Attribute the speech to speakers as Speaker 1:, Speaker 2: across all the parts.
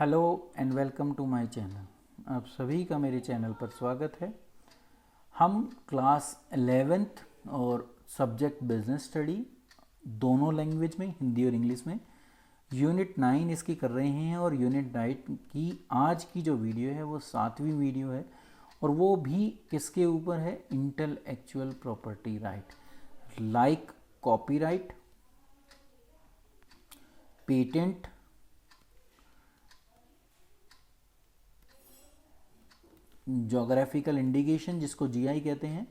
Speaker 1: Hello and welcome to my channel. आप सभी का मेरे चैनल पर स्वागत है। हम क्लास 11th और सब्जेक्ट बिजनेस स्टडी दोनों लैंग्वेज में, हिंदी और इंग्लिश में, यूनिट 9 इसकी कर रहे हैं। और यूनिट 9 की आज की जो वीडियो है वो 7वीं वीडियो है और वो भी किसके ऊपर है? Intellectual property right, like copyright, patent, geographical indication जिसको जीआई कहते हैं,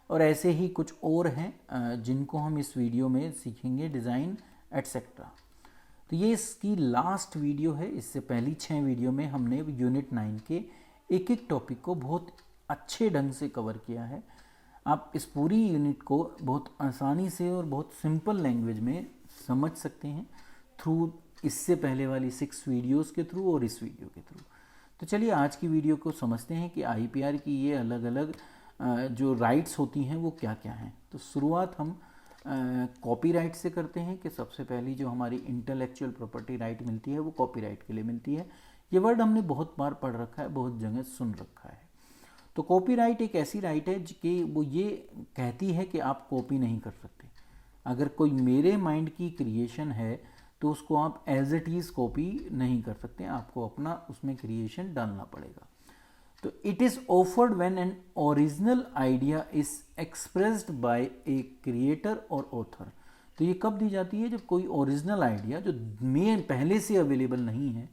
Speaker 1: और ऐसे ही कुछ और हैं जिनको हम इस वीडियो में सीखेंगे, डिज़ाइन एटसेट्रा। तो ये इसकी लास्ट वीडियो है। इससे पहली 6 वीडियो में हमने यूनिट 9 के एक एक टॉपिक को बहुत अच्छे ढंग से कवर किया है। आप इस पूरी यूनिट को बहुत आसानी से और बहुत सिंपल लैंग्वेज में समझ सकते हैं थ्रू इससे पहले वाली 6 वीडियोस के थ्रू और इस वीडियो के थ्रू। तो चलिए आज की वीडियो को समझते हैं कि आईपीआर की ये अलग अलग जो राइट्स होती हैं वो क्या क्या हैं। तो शुरुआत हम कॉपीराइट से करते हैं कि सबसे पहली जो हमारी इंटेलेक्चुअल प्रॉपर्टी राइट मिलती है वो कॉपीराइट के लिए मिलती है। ये वर्ड हमने बहुत बार पढ़ रखा है, बहुत जगह सुन रखा है। तो कॉपीराइट एक ऐसी राइट है कि वो ये कहती है कि आप कॉपी नहीं कर सकते। अगर कोई मेरे माइंड की क्रिएशन है तो उसको आप एज इट इज़ कॉपी नहीं कर सकते, आपको अपना उसमें क्रिएशन डालना पड़ेगा। तो it is offered when an original idea is expressed by a creator और ऑथर। तो ये कब दी जाती है? जब कोई ओरिजिनल आइडिया जो मेन पहले से अवेलेबल नहीं है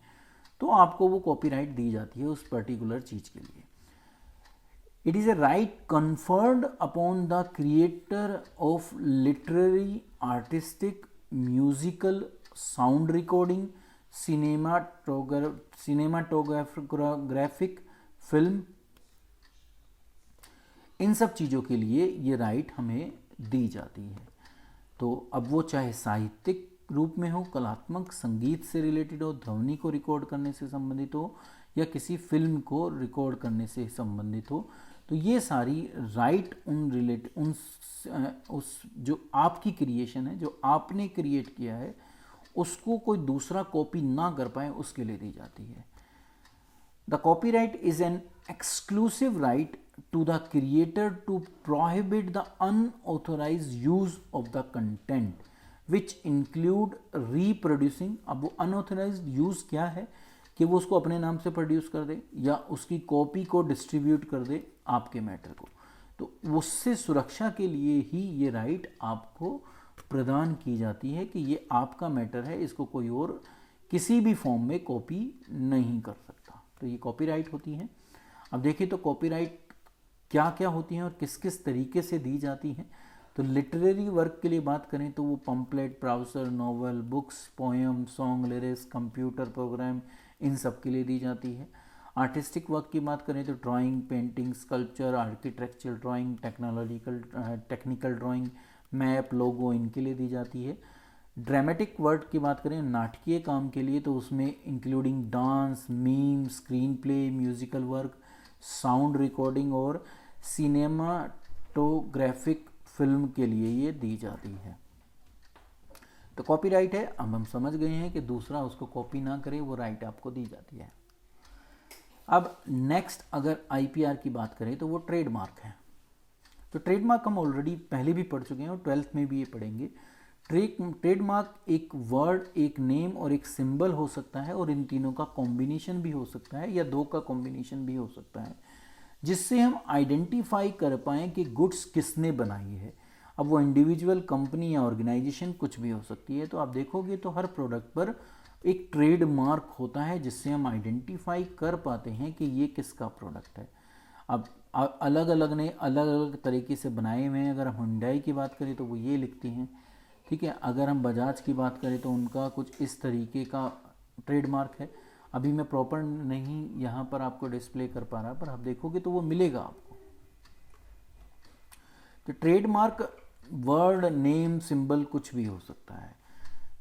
Speaker 1: तो आपको वो कॉपीराइट दी जाती है उस पर्टिकुलर चीज़ के लिए। It is a right conferred upon the creator of literary, artistic, musical, sound recording, cinematographic, film, इन सब चीज़ों के लिए ये राइट हमें दी जाती है। तो अब वो चाहे साहित्यिक रूप में हो, कलात्मक, संगीत से रिलेटेड हो, ध्वनि को रिकॉर्ड करने से संबंधित हो, या किसी फिल्म को रिकॉर्ड करने से संबंधित हो, तो ये सारी राइट उस जो आपकी क्रिएशन है, जो आपने क्रिएट किया है, उसको कोई दूसरा कॉपी ना कर पाए उसके लिए दी जाती है। The copyright is an exclusive right to the creator to prohibit the unauthorised use of the content which include reproducing. अब वो अनऑथोराइज्ड यूज क्या है? कि वो उसको अपने नाम से प्रोड्यूस कर दे या उसकी कॉपी को डिस्ट्रीब्यूट कर दे आपके मैटर को। तो उससे सुरक्षा के लिए ही ये राइट आपको प्रदान की जाती है कि ये आपका मैटर है, इसको कोई और किसी भी फॉर्म में कॉपी नहीं कर सकता। तो ये कॉपीराइट होती है। अब देखिए तो कॉपीराइट क्या क्या होती हैं और किस किस तरीके से दी जाती हैं। तो लिटरेरी वर्क के लिए बात करें तो वो pamphlet, browser, novel, books, poem, song, lyrics, computer program, इन सब के लिए दी जाती है। आर्टिस्टिक वर्क की बात करें तो drawing, painting, sculpture, architectural drawing, technical drawing, map, logo, इनके लिए दी जाती है। ड्रामेटिक वर्क की बात करें नाटकीय काम के लिए तो उसमें including dance, meme, screen play, musical work, sound recording और सिनेमाटोग्राफिक फिल्म के लिए ये दी जाती है। तो कॉपीराइट है। अब हम समझ गए हैं कि दूसरा उसको कॉपी ना करे, वो राइट आपको दी जाती है। अब नेक्स्ट अगर आईपीआर की बात करें तो वो ट्रेडमार्क है। तो ट्रेडमार्क हम ऑलरेडी पहले भी पढ़ चुके हैं और 12th में भी ये पढ़ेंगे। ट्रेडमार्क एक वर्ड, एक नेम और एक सिंबल हो सकता है, और इन तीनों का कॉम्बिनेशन भी हो सकता है या दो का कॉम्बिनेशन भी हो सकता है, जिससे हम आइडेंटिफाई कर पाएँ कि गुड्स किसने बनाई है। अब वो इंडिविजुअल, कंपनी या ऑर्गेनाइजेशन कुछ भी हो सकती है। तो आप देखोगे तो हर प्रोडक्ट पर एक ट्रेडमार्क होता है जिससे हम आइडेंटिफाई कर पाते हैं कि ये किसका प्रोडक्ट है। अब अलग अलग ने अलग अलग तरीके से बनाए हुए हैं। अगर हम हुंडई की बात करें तो वो ये लिखती हैं, ठीक है। अगर हम बजाज की बात करें तो उनका कुछ इस तरीके का ट्रेडमार्क है। अभी मैं प्रॉपर नहीं यहाँ पर आपको डिस्प्ले कर पा रहा, पर आप देखोगे तो वो मिलेगा आपको। तो ट्रेडमार्क वर्ड, नेम, सिंबल कुछ भी हो सकता है।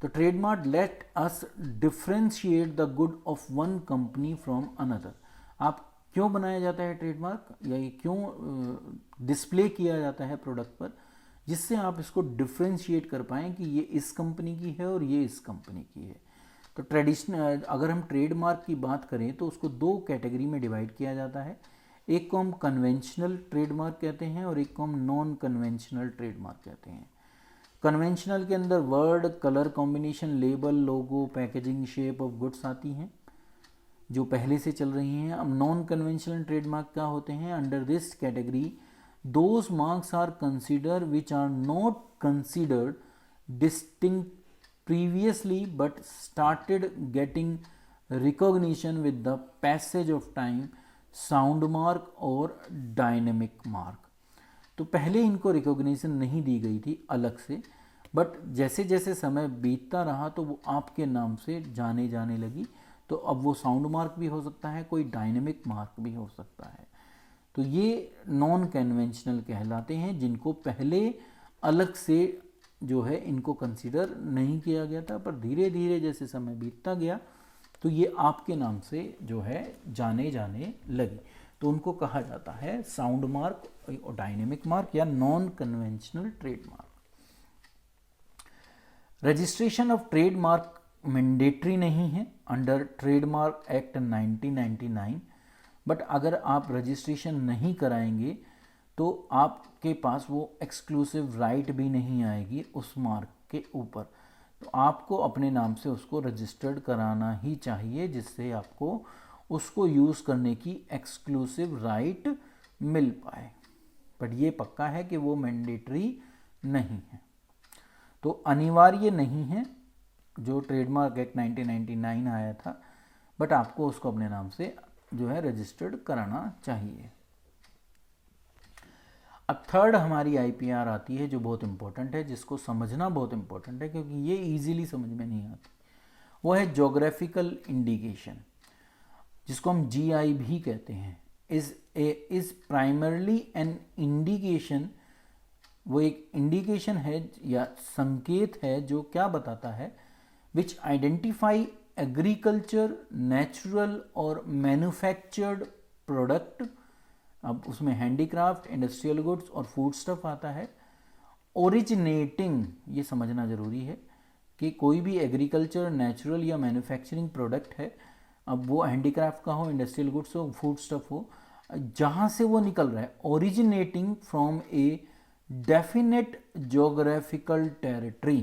Speaker 1: तो trademark let us differentiate the good of one company from another. आप क्यों बनाया जाता है ट्रेडमार्क, या ये क्यों डिस्प्ले किया जाता है प्रोडक्ट पर? जिससे आप इसको डिफ्रेंशिएट कर पाएँ कि ये इस कंपनी की है और ये इस कंपनी की है। तो ट्रेडिशनल, अगर हम ट्रेडमार्क की बात करें तो उसको दो कैटेगरी में डिवाइड किया जाता है। एक को हम कन्वेंशनल ट्रेडमार्क कहते हैं और एक को हम नॉन कन्वेंशनल ट्रेडमार्क कहते हैं। कन्वेंशनल के अंदर word, colour combination, label, logo, packaging, shape of goods आती हैं जो पहले से चल रही हैं। अब नॉन कन्वेंशनल ट्रेडमार्क क्या होते हैं? Under this category those marks are consider which are not considered distinct previously but started getting recognition with the passage of time, sound mark और dynamic mark। तो पहले इनको रिकॉग्निशन नहीं दी गई थी अलग से, बट जैसे जैसे समय बीतता रहा तो वो आपके नाम से जाने जाने लगी। तो अब वो साउंड मार्क भी हो सकता है, कोई डायनेमिक मार्क भी हो सकता है। तो ये नॉन कन्वेंशनल कहलाते हैं, जिनको पहले अलग से जो है इनको कंसीडर नहीं किया गया था, पर धीरे धीरे जैसे समय बीतता गया तो ये आपके नाम से जो है जाने जाने लगी। तो उनको कहा जाता है साउंड मार्क और डायनेमिक मार्क या non conventional trademark. Registration of trademark mandatory नहीं है अंडर ट्रेडमार्क एक्ट 1999, बट अगर आप रजिस्ट्रेशन नहीं कराएंगे तो आपके पास वो एक्सक्लूसिव राइट भी नहीं आएगी उस मार्क के ऊपर। तो आपको अपने नाम से उसको रजिस्टर्ड कराना ही चाहिए, जिससे आपको उसको यूज़ करने की एक्सक्लूसिव राइट मिल पाए। बट ये पक्का है कि वो मैंडेटरी नहीं है, तो अनिवार्य नहीं है जो ट्रेडमार्क एक्ट 1999 आया था, बट आपको उसको अपने नाम से जो है रजिस्टर्ड कराना चाहिए। अब थर्ड हमारी आईपीआर आती है जो बहुत इंपॉर्टेंट है, जिसको समझना बहुत इंपॉर्टेंट है क्योंकि ये इजीली समझ में नहीं आती। वो है ज्योग्राफिकल इंडिकेशन, जिसको हम जीआई भी कहते हैं। इज प्राइमरली एन इंडिकेशन, वो एक इंडिकेशन है या संकेत है जो क्या बताता है, विच आइडेंटिफाई एग्रीकल्चर, नेचुरल और मैन्युफैक्चर्ड प्रोडक्ट। अब उसमें हैंडीक्राफ्ट, इंडस्ट्रियल गुड्स और फूड स्टफ आता है। ओरिजिनेटिंग, ये समझना ज़रूरी है कि कोई भी एग्रीकल्चर, नेचुरल या मैन्युफैक्चरिंग प्रोडक्ट है, अब वो हैंडीक्राफ्ट का हो, इंडस्ट्रियल गुड्स हो, फूड स्टफ हो, जहाँ से वो निकल रहा है, originating from a definite geographical territory,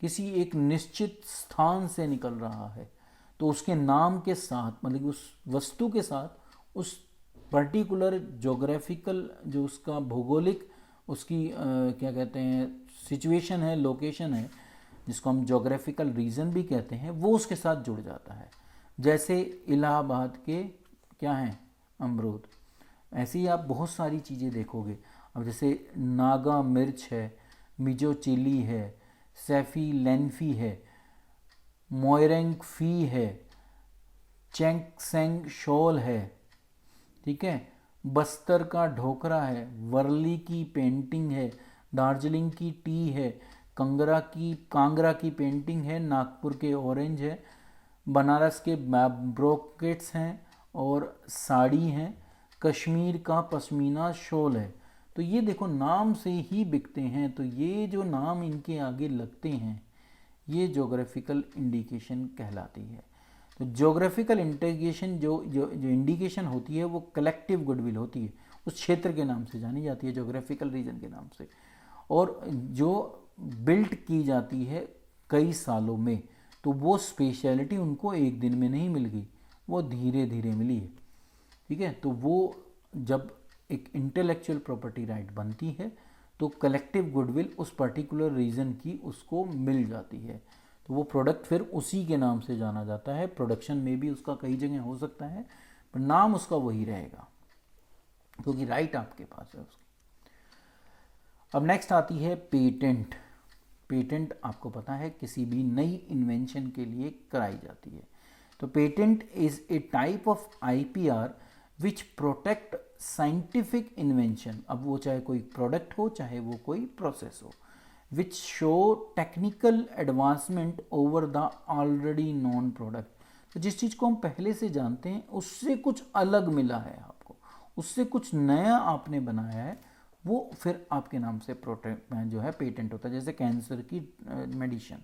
Speaker 1: किसी एक निश्चित स्थान से निकल रहा है, तो उसके नाम के साथ, मतलब उस वस्तु के साथ उस पर्टिकुलर ज्योग्राफिकल जो उसका भौगोलिक उसकी क्या कहते हैं सिचुएशन है, लोकेशन है, जिसको हम ज्योग्राफिकल रीजन भी कहते हैं, वो उसके साथ जुड़ जाता है। जैसे इलाहाबाद के क्या हैं, अमरूद। ऐसे ही आप बहुत सारी चीज़ें देखोगे। अब जैसे नागा मिर्च है, मिजो चिली है, सैफी लेन्फी है, मोयरेंग फी है, चेंगसेंग शॉल है, ठीक है, बस्तर का ढोकरा है, वर्ली की पेंटिंग है, दार्जिलिंग की टी है, कांगड़ा की पेंटिंग है, नागपुर के ऑरेंज है, बनारस के ब्रोकेट्स हैं और साड़ी हैं, कश्मीर का पश्मीना शॉल है। तो ये देखो नाम से ही बिकते हैं, तो ये जो नाम इनके आगे लगते हैं ये ज्योग्राफिकल इंडिकेशन कहलाती है। तो ज्योग्राफिकल इंडिकेशन जो जो जो इंडिकेशन होती है वो कलेक्टिव गुडविल होती है, उस क्षेत्र के नाम से जानी जाती है, ज्योग्राफिकल रीजन के नाम से, और जो बिल्ट की जाती है कई सालों में, तो वो स्पेशलिटी उनको एक दिन में नहीं मिल गई, वो धीरे धीरे मिली है, ठीक है। तो वो जब एक इंटेलेक्चुअल प्रॉपर्टी राइट बनती है तो कलेक्टिव गुडविल उस पर्टिकुलर रीजन की उसको मिल जाती है, तो वो प्रोडक्ट फिर उसी के नाम से जाना जाता है। प्रोडक्शन में भी उसका कई जगह हो सकता है, पर नाम उसका वही रहेगा क्योंकि राइट आपके पास है उसकी। अब नेक्स्ट आती है पेटेंट। पेटेंट आपको पता है किसी भी नई इन्वेंशन के लिए कराई जाती है। तो patent is a type of IPR which protect scientific invention, अब वो चाहे कोई प्रोडक्ट हो चाहे वो कोई प्रोसेस हो, which show technical advancement over the already non product. तो जिस चीज़ को हम पहले से जानते हैं उससे कुछ अलग मिला है आपको, उससे कुछ नया आपने बनाया है, वो फिर आपके नाम से प्रोटेक्ट जो है पेटेंट होता है। जैसे कैंसर की मेडिसिन,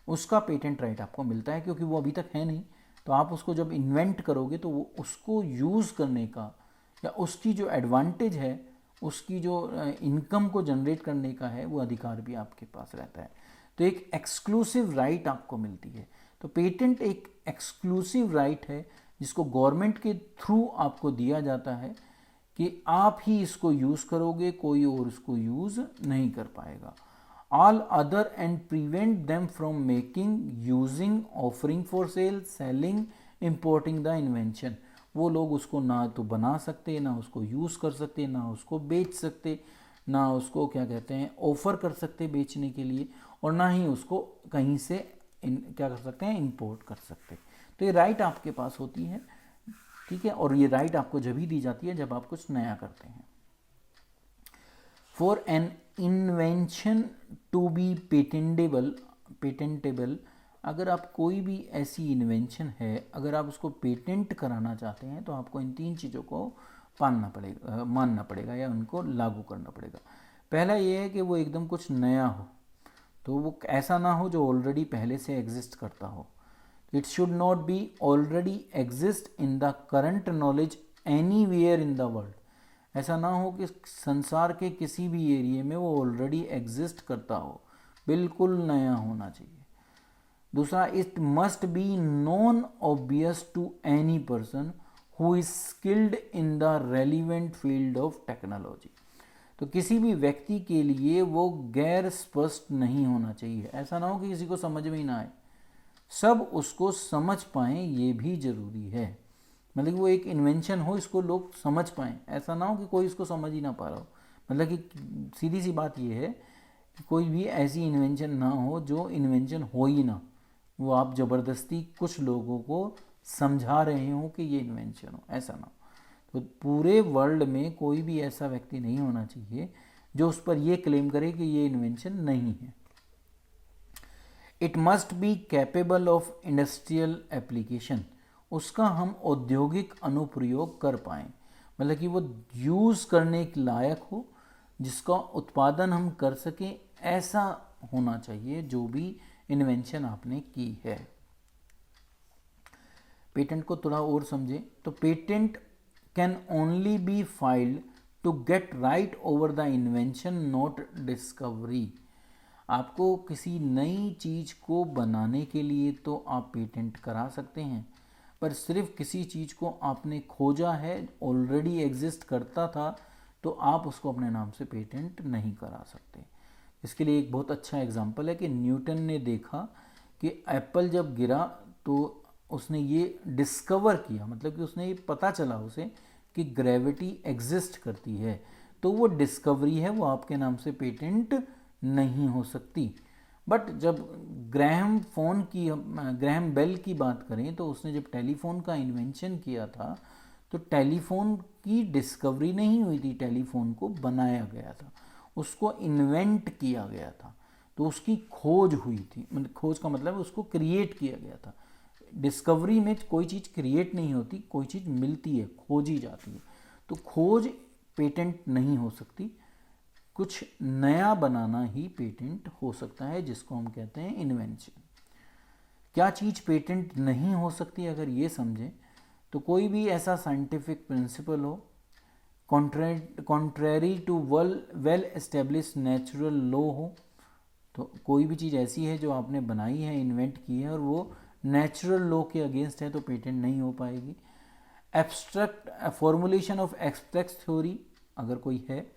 Speaker 1: उसका पेटेंट राइट आपको मिलता है, क्योंकि वो अभी तक है नहीं। तो आप उसको जब इन्वेंट करोगे तो वो उसको यूज़ करने का या उसकी जो एडवांटेज है, उसकी जो इनकम को जनरेट करने का है, वो अधिकार भी आपके पास रहता है। तो एक एक्सक्लूसिव राइट आपको मिलती है। तो पेटेंट एक एक्सक्लूसिव राइट है जिसको गवर्नमेंट के थ्रू आपको दिया जाता है कि आप ही इसको यूज़ करोगे, कोई और इसको यूज़ नहीं कर पाएगा। All other and prevent them from making, using, offering for sale, selling, importing the invention. वो लोग उसको ना तो बना सकते, ना उसको यूज़ कर सकते, ना उसको बेच सकते, ना उसको क्या कहते हैं ऑफ़र कर सकते बेचने के लिए, और ना ही उसको कहीं से क्या कर सकते हैं इंपोर्ट कर सकते। तो ये राइट आपके पास होती है, ठीक है। और ये राइट आपको जब ही दी जाती है जब आप कुछ नया करते हैं। For an invention to be patentable, अगर आप कोई भी ऐसी इन्वेंशन है, अगर आप उसको पेटेंट कराना चाहते हैं तो आपको इन 3 चीज़ों को मानना पड़ेगा या उनको लागू करना पड़ेगा। पहला ये है कि वो एकदम कुछ नया हो, तो वो ऐसा ना हो जो ऑलरेडी पहले से एग्जिस्ट करता हो। It should not be already exist in the current knowledge anywhere in the world. ऐसा ना हो कि संसार के किसी भी एरिया में वो ऑलरेडी एग्जिस्ट करता हो, बिल्कुल नया होना चाहिए। दूसरा, it must be non obvious to any person who is skilled in the relevant field of technology. तो किसी भी व्यक्ति के लिए वो गैर स्पष्ट नहीं होना चाहिए। ऐसा ना हो कि किसी को समझ में ही ना आए, सब उसको समझ पाएँ, ये भी ज़रूरी है। मतलब कि वो एक इन्वेंशन हो, इसको लोग समझ पाएँ, ऐसा ना हो कि कोई इसको समझ ही ना पा रहा हो। मतलब कि सीधी सी बात ये है कि कोई भी ऐसी इन्वेंशन ना हो जो इन्वेंशन हो ही ना, वो आप ज़बरदस्ती कुछ लोगों को समझा रहे हो कि ये इन्वेंशन हो, ऐसा ना हो। तो पूरे वर्ल्ड में कोई भी ऐसा व्यक्ति नहीं होना चाहिए जो उस पर ये क्लेम करे कि ये इन्वेंशन नहीं है। It must be capable of industrial application, उसका हम औद्योगिक अनुप्रयोग कर पाएँ, मतलब कि वो यूज़ करने के लायक हो, जिसका उत्पादन हम कर सकें, ऐसा होना चाहिए जो भी इन्वेंशन आपने की है। पेटेंट को थोड़ा और समझें तो patent can only be filed to get right over the invention, not discovery. आपको किसी नई चीज़ को बनाने के लिए तो आप पेटेंट करा सकते हैं, पर सिर्फ किसी चीज़ को आपने खोजा है, ऑलरेडी एग्जिस्ट करता था, तो आप उसको अपने नाम से पेटेंट नहीं करा सकते। इसके लिए एक बहुत अच्छा एग्जांपल है कि न्यूटन ने देखा कि एप्पल जब गिरा तो उसने ये डिस्कवर किया, मतलब कि उसने ये पता चला उसे कि ग्रेविटी एग्जिस्ट करती है, तो वो डिस्कवरी है, वो आपके नाम से पेटेंट नहीं हो सकती। बट जब ग्रैहम बेल की बात करें तो उसने जब टेलीफोन का इन्वेंशन किया था तो टेलीफोन की डिस्कवरी नहीं हुई थी, टेलीफोन को बनाया गया था, उसको इन्वेंट किया गया था, तो उसकी खोज हुई थी। मतलब खोज का मतलब उसको क्रिएट किया गया था। डिस्कवरी में कोई चीज़ क्रिएट नहीं होती, कोई चीज़ मिलती है, खोजी जाती है। तो खोज पेटेंट नहीं हो सकती, कुछ नया बनाना ही पेटेंट हो सकता है, जिसको हम कहते हैं इन्वेंशन। क्या चीज़ पेटेंट नहीं हो सकती, अगर ये समझें तो कोई भी ऐसा साइंटिफिक प्रिंसिपल हो, contrary to well establish natural law हो, तो कोई भी चीज़ ऐसी है जो आपने बनाई है, इन्वेंट की है, और वो नेचुरल लॉ के अगेंस्ट है, तो पेटेंट नहीं हो पाएगी। Abstract formulation of abstract theory अगर कोई है,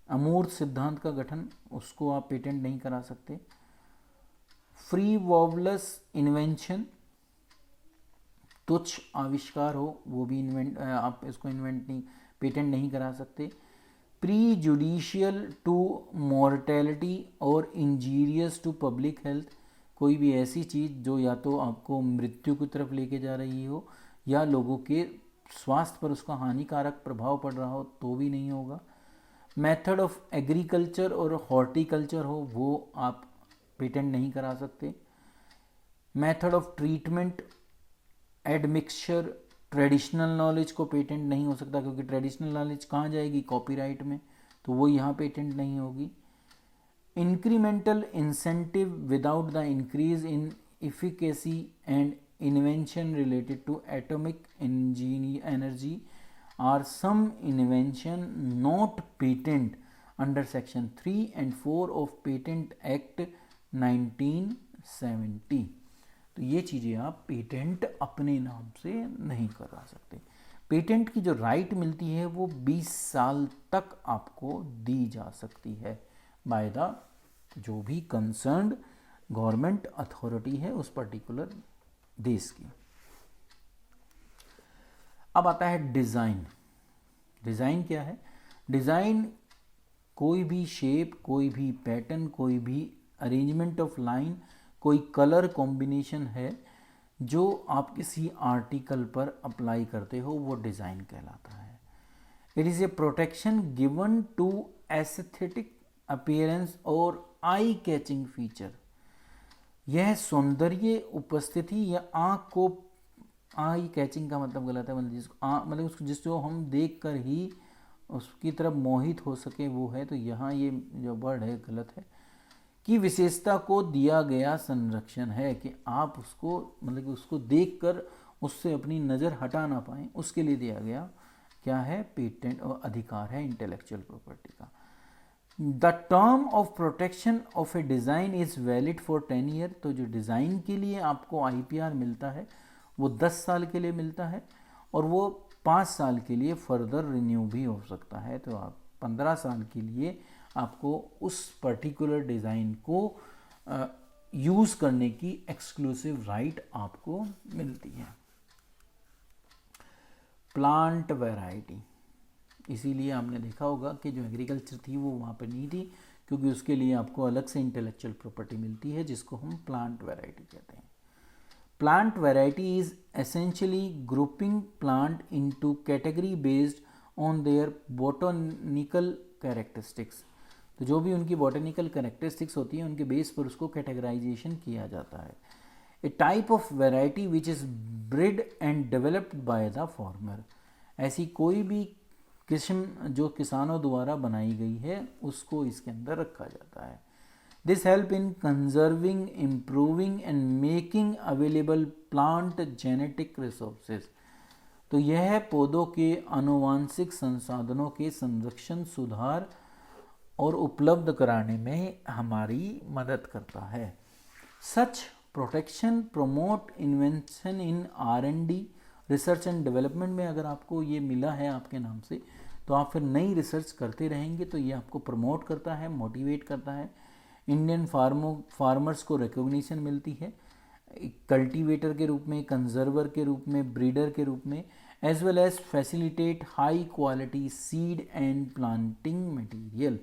Speaker 1: अमूर्त सिद्धांत का गठन, उसको आप पेटेंट नहीं करा सकते। फ्री वॉवलस इन्वेंशन, तुच्छ आविष्कार हो, वो भी आप इसको पेटेंट नहीं करा सकते। प्री जुडिशियल टू मॉर्टेलिटी और इंजीरियस टू पब्लिक हेल्थ, कोई भी ऐसी चीज़ जो या तो आपको मृत्यु की तरफ लेके जा रही हो या लोगों के स्वास्थ्य पर उसका हानिकारक प्रभाव पड़ रहा हो, तो भी नहीं होगा। मेथड ऑफ एग्रीकल्चर और हॉर्टिकल्चर हो, वो आप पेटेंट नहीं करा सकते। Method of treatment, admixture, traditional knowledge को पेटेंट नहीं हो सकता, क्योंकि ट्रेडिशनल नॉलेज कहाँ जाएगी, कॉपीराइट में, तो वो यहाँ पेटेंट नहीं होगी। incremental incentive without the increase in efficacy and invention related to atomic energy or some invention not patent under section 3 and 4 of Patent Act 1970। तो ये चीज़ें आप पेटेंट अपने नाम से नहीं करा सकते। पेटेंट की जो राइट मिलती है वो 20 साल तक आपको दी जा सकती है बाय द जो भी कंसर्न्ड गवर्नमेंट अथॉरिटी है उस पर्टिकुलर देश की। अब आता है डिज़ाइन। डिज़ाइन क्या है? डिज़ाइन कोई भी शेप, कोई भी पैटर्न, कोई भी अरेंजमेंट ऑफ लाइन, कोई कलर कॉम्बिनेशन है जो आप किसी आर्टिकल पर अप्लाई करते हो वो डिज़ाइन कहलाता है। It is a protection given to aesthetic appearance और आई कैचिंग फीचर। यह सौंदर्य उपस्थिति या आँख को, आई कैचिंग का मतलब गलत है, मतलब उसको जिसको हम देख कर ही उसकी तरफ मोहित हो सके वो है, तो यहाँ ये जो वर्ड है गलत है, की विशेषता को दिया गया संरक्षण है कि आप उसको मतलब कि उसको देखकर उससे अपनी नज़र हटा ना पाएँ, उसके लिए दिया गया क्या है? पेटेंट और अधिकार है इंटेलेक्चुअल प्रॉपर्टी का। The term of protection of A design is valid for 10 year. तो जो डिज़ाइन के लिए आपको IPR मिलता है वो 10 साल के लिए मिलता है और वो 5 साल के लिए फर्दर रिन्यू भी हो सकता है। तो आप 15 साल के लिए आपको उस पर्टिकुलर डिज़ाइन को यूज़ करने की एक्सक्लूसिव राइट आपको मिलती है। प्लांट वैरायटी, इसीलिए आपने देखा होगा कि जो एग्रीकल्चर थी वो वहाँ पर नहीं थी क्योंकि उसके लिए आपको अलग से इंटेलेक्चुअल प्रॉपर्टी मिलती है जिसको हम प्लांट वैरायटी कहते हैं। Plant variety is essentially grouping plant into category based on their botanical characteristics। तो जो भी उनकी botanical characteristics होती है उनके बेस पर उसको categorization किया जाता है। A type of variety which is bred and developed by the farmer। ऐसी कोई भी किस्म जो किसानों द्वारा बनाई गई है उसको इसके अंदर रखा जाता है। This help in conserving, improving and making available plant genetic resources। तो यह पौधों के आनुवांशिक संसाधनों के संरक्षण, सुधार और उपलब्ध कराने में हमारी मदद करता है। Such protection promote invention in R&D, research and development में अगर आपको ये मिला है आपके नाम से तो आप फिर नई रिसर्च करते रहेंगे, तो ये आपको प्रमोट करता है, मोटिवेट करता है। इंडियन फार्मर्स को रिकॉग्निशन मिलती है कल्टीवेटर के रूप में, कंजर्वर के रूप में, ब्रीडर के रूप में, as well as facilitate high quality seed and planting material,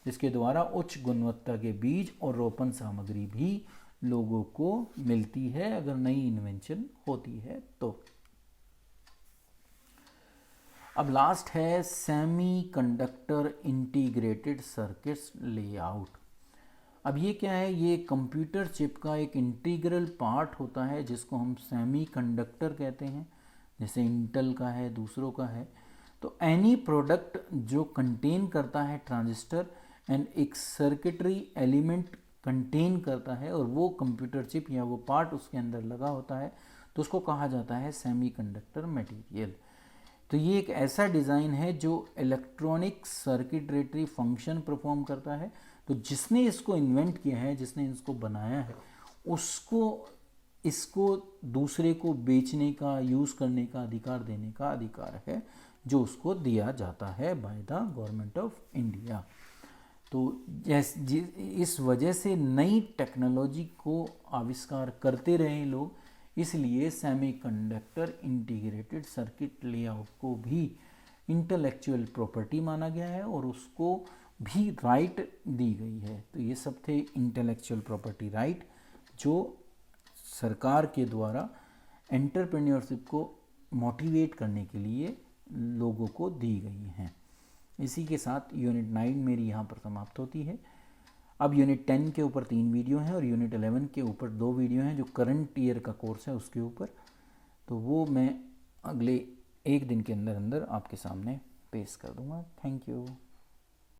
Speaker 1: जिसके द्वारा उच्च गुणवत्ता के बीज और रोपण सामग्री भी लोगों को मिलती है अगर नई इन्वेंशन होती है तो। अब लास्ट है सेमीकंडक्टर इंटीग्रेटेड सर्किट्स लेआउट। अब ये क्या है? ये कंप्यूटर चिप का एक इंटीग्रल पार्ट होता है जिसको हम सेमीकंडक्टर कहते हैं, जैसे इंटेल का है, दूसरों का है। तो एनी प्रोडक्ट जो कंटेन करता है ट्रांजिस्टर एंड एक सर्किटरी एलिमेंट कंटेन करता है और वो कंप्यूटर चिप या वो पार्ट उसके अंदर लगा होता है तो उसको कहा जाता है सेमीकंडक्टर मटेरियल। तो ये एक ऐसा डिज़ाइन है जो इलेक्ट्रॉनिक सर्किटरी फंक्शन परफॉर्म करता है। तो जिसने इसको इन्वेंट किया है, जिसने इसको बनाया है, उसको इसको दूसरे को बेचने का, यूज़ करने का अधिकार देने का अधिकार है जो उसको दिया जाता है by the government of India. तो इस वजह से नई टेक्नोलॉजी को आविष्कार करते रहे लोग, इसलिए सेमीकंडक्टर इंटीग्रेटेड सर्किट लेआउट को भी इंटेलेक्चुअल प्रॉपर्टी माना गया है और उसको भी राइट दी गई है। तो ये सब थे इंटेलेक्चुअल प्रॉपर्टी राइट जो सरकार के द्वारा एंटरप्रेन्योरशिप को मोटिवेट करने के लिए लोगों को दी गई हैं। इसी के साथ यूनिट 9 मेरी यहाँ पर समाप्त होती है। अब यूनिट 10 के ऊपर 3 वीडियो हैं और यूनिट 11 के ऊपर 2 वीडियो हैं जो करंट ईयर का कोर्स है उसके ऊपर, तो वो मैं अगले 1 दिन के अंदर अंदर आपके सामने पेश कर दूँगा। Thank you.